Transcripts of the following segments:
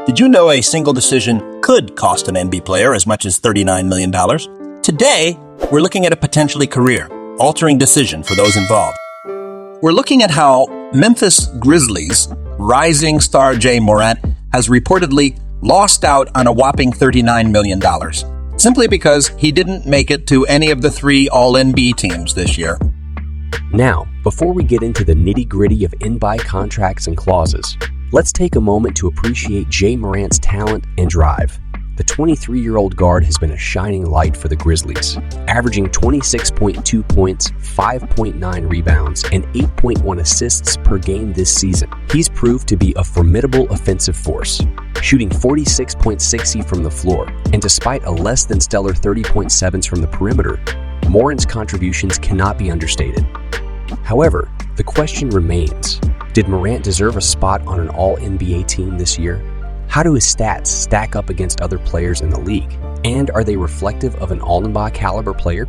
Did you know a single decision could cost an NBA player as much as $39 million? Today, we're looking at a potentially career-altering decision for those involved. We're looking at how Memphis Grizzlies rising star Ja Morant has reportedly lost out on a whopping $39 million, simply because he didn't make it to any of the 3 All-NBA teams this year. Now, before we get into the nitty-gritty of NBA contracts and clauses, let's take a moment to appreciate Ja Morant's talent and drive. The 23-year-old guard has been a shining light for the Grizzlies, averaging 26.2 points, 5.9 rebounds, and 8.1 assists per game this season. He's proved to be a formidable offensive force, shooting 46.6% from the floor, and despite a less than stellar 30.7% from the perimeter, Morant's contributions cannot be understated. However, the question remains, did Morant deserve a spot on an All-NBA team this year? How do his stats stack up against other players in the league? And are they reflective of an All-NBA caliber player?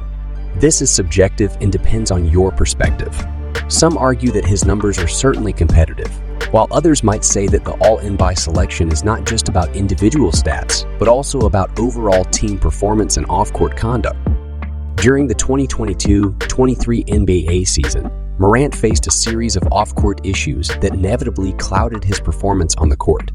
This is subjective and depends on your perspective. Some argue that his numbers are certainly competitive, while others might say that the All-NBA selection is not just about individual stats, but also about overall team performance and off-court conduct. During the 2022-23 NBA season, Morant faced a series of off-court issues that inevitably clouded his performance on the court.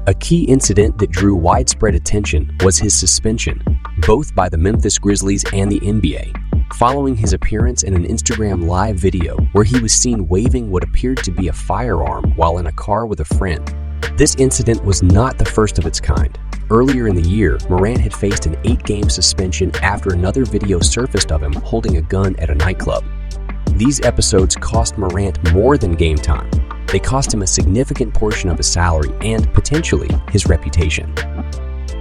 A key incident that drew widespread attention was his suspension, both by the Memphis Grizzlies and the NBA, following his appearance in an Instagram Live video where he was seen waving what appeared to be a firearm while in a car with a friend. This incident was not the first of its kind. Earlier in the year, Morant had faced an 8-game suspension after another video surfaced of him holding a gun at a nightclub. These episodes cost Morant more than game time. They cost him a significant portion of his salary and, potentially, his reputation.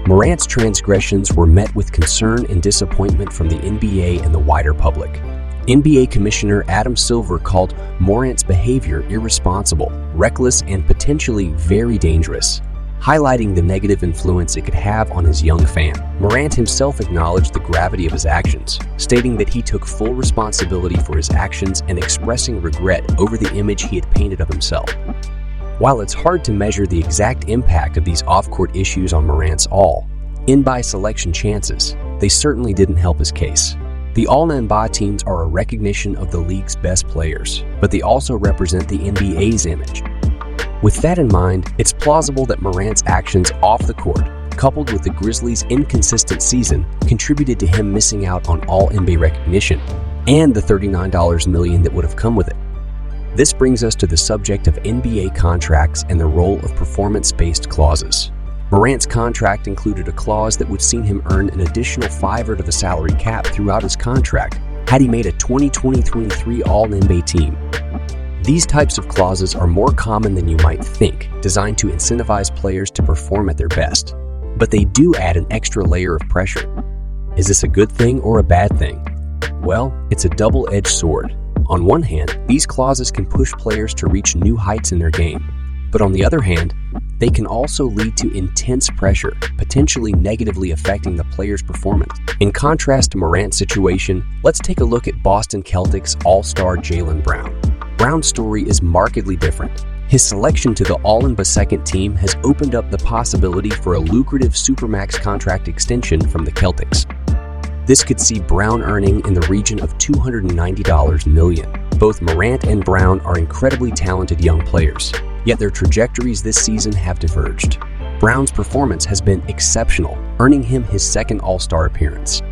Morant's transgressions were met with concern and disappointment from the NBA and the wider public. NBA Commissioner Adam Silver called Morant's behavior irresponsible, reckless, and potentially very dangerous, highlighting the negative influence it could have on his young fan. Morant himself acknowledged the gravity of his actions, stating that he took full responsibility for his actions and expressing regret over the image he had painted of himself. While it's hard to measure the exact impact of these off-court issues on Morant's All-NBA selection chances, they certainly didn't help his case. The All-NBA teams are a recognition of the league's best players, but they also represent the NBA's image. With that in mind, it's plausible that Morant's actions off the court, coupled with the Grizzlies' inconsistent season, contributed to him missing out on All-NBA recognition and the $39 million that would have come with it. This brings us to the subject of NBA contracts and the role of performance-based clauses. Morant's contract included a clause that would see him earn an additional $5 to the salary cap throughout his contract had he made a 2020-23 All-NBA team. These types of clauses are more common than you might think, designed to incentivize players to perform at their best. But they do add an extra layer of pressure. Is this a good thing or a bad thing? Well, it's a double-edged sword. On one hand, these clauses can push players to reach new heights in their game. But on the other hand, they can also lead to intense pressure, potentially negatively affecting the player's performance. In contrast to Morant's situation, let's take a look at Boston Celtics All-Star Jaylen Brown. Brown's story is markedly different. His selection to the All-NBA second team has opened up the possibility for a lucrative Supermax contract extension from the Celtics. This could see Brown earning in the region of $290 million. Both Morant and Brown are incredibly talented young players, yet their trajectories this season have diverged. Brown's performance has been exceptional, earning him his second All-Star appearance.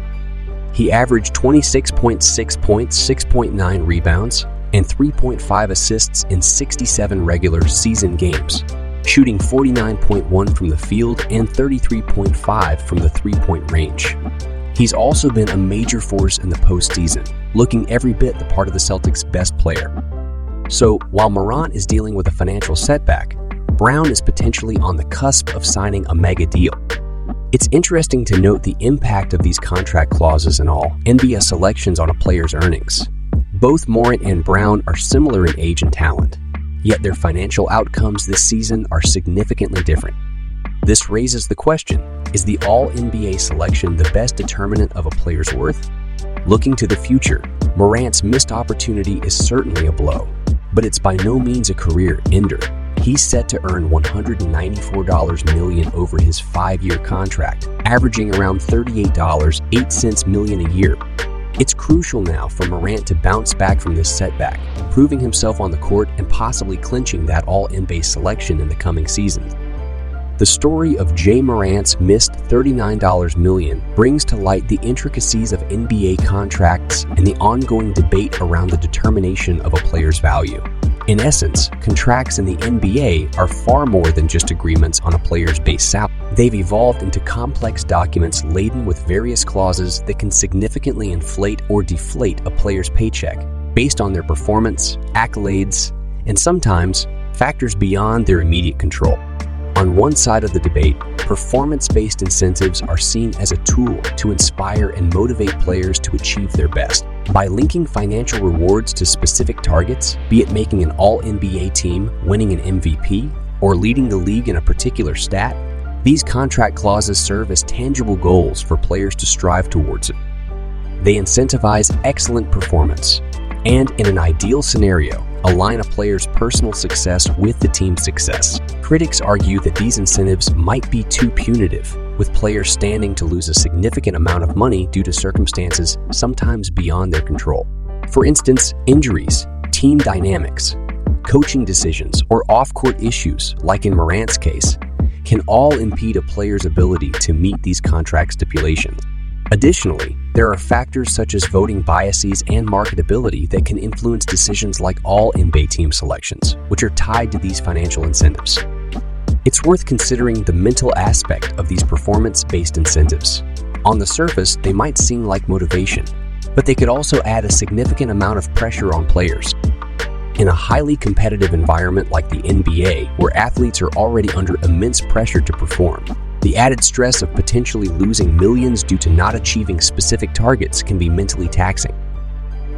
He averaged 26.6 points, 6.9 rebounds, and 3.5 assists in 67 regular season games, shooting 49.1% from the field and 33.5% from the three-point range. He's also been a major force in the postseason, looking every bit the part of the Celtics' best player. So, while Morant is dealing with a financial setback, Brown is potentially on the cusp of signing a mega deal. It's interesting to note the impact of these contract clauses and all NBA selections on a player's earnings. Both Morant and Brown are similar in age and talent, yet their financial outcomes this season are significantly different. This raises the question, is the All-NBA selection the best determinant of a player's worth? Looking to the future, Morant's missed opportunity is certainly a blow, but it's by no means a career ender. He's set to earn $194 million over his 5-year contract, averaging around $38.08 million a year. It's crucial now for Morant to bounce back from this setback, proving himself on the court and possibly clinching that All-NBA selection in the coming season. The story of Ja Morant's missed $39 million brings to light the intricacies of NBA contracts and the ongoing debate around the determination of a player's value. In essence, contracts in the NBA are far more than just agreements on a player's base salary. They've evolved into complex documents laden with various clauses that can significantly inflate or deflate a player's paycheck based on their performance, accolades, and sometimes factors beyond their immediate control. On one side of the debate, performance-based incentives are seen as a tool to inspire and motivate players to achieve their best. By linking financial rewards to specific targets, be it making an All-NBA team, winning an MVP, or leading the league in a particular stat, these contract clauses serve as tangible goals for players to strive towards it. They incentivize excellent performance, and in an ideal scenario, align a player's personal success with the team's success. Critics argue that these incentives might be too punitive, with players standing to lose a significant amount of money due to circumstances sometimes beyond their control. For instance, injuries, team dynamics, coaching decisions, or off-court issues, like in Morant's case, can all impede a player's ability to meet these contract stipulations. Additionally, there are factors such as voting biases and marketability that can influence decisions like all NBA team selections, which are tied to these financial incentives. It's worth considering the mental aspect of these performance-based incentives. On the surface, they might seem like motivation, but they could also add a significant amount of pressure on players. In a highly competitive environment like the NBA, where athletes are already under immense pressure to perform, the added stress of potentially losing millions due to not achieving specific targets can be mentally taxing.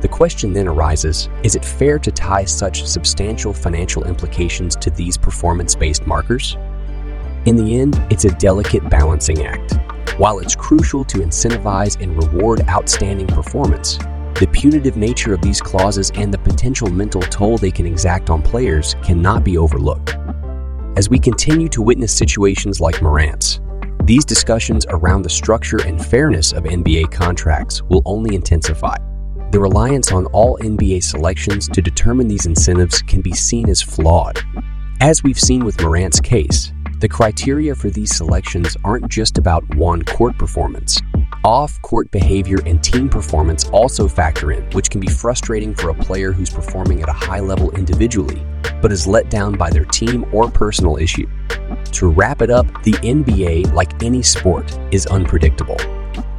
The question then arises, is it fair to tie such substantial financial implications to these performance-based markers? In the end, it's a delicate balancing act. While it's crucial to incentivize and reward outstanding performance, the punitive nature of these clauses and the potential mental toll they can exact on players cannot be overlooked. As we continue to witness situations like Morant's, these discussions around the structure and fairness of NBA contracts will only intensify. The reliance on all NBA selections to determine these incentives can be seen as flawed. As we've seen with Morant's case, the criteria for these selections aren't just about on-court performance. Off-court behavior and team performance also factor in, which can be frustrating for a player who's performing at a high level individually, but is let down by their team or personal issue. To wrap it up, the NBA, like any sport, is unpredictable.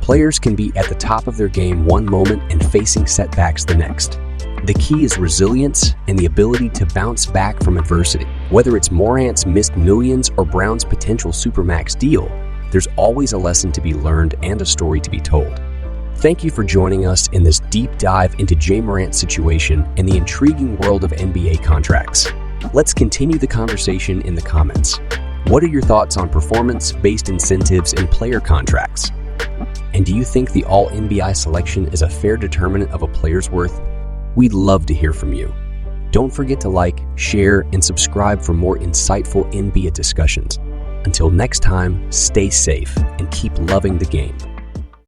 Players can be at the top of their game one moment and facing setbacks the next. The key is resilience and the ability to bounce back from adversity. Whether it's Morant's missed millions or Brown's potential supermax deal, there's always a lesson to be learned and a story to be told. Thank you for joining us in this deep dive into Ja Morant's situation and the intriguing world of NBA contracts. Let's continue the conversation in the comments. What are your thoughts on performance-based incentives in player contracts? And do you think the All-NBA selection is a fair determinant of a player's worth? We'd love to hear from you. Don't forget to like, share, and subscribe for more insightful NBA discussions. Until next time, stay safe and keep loving the game.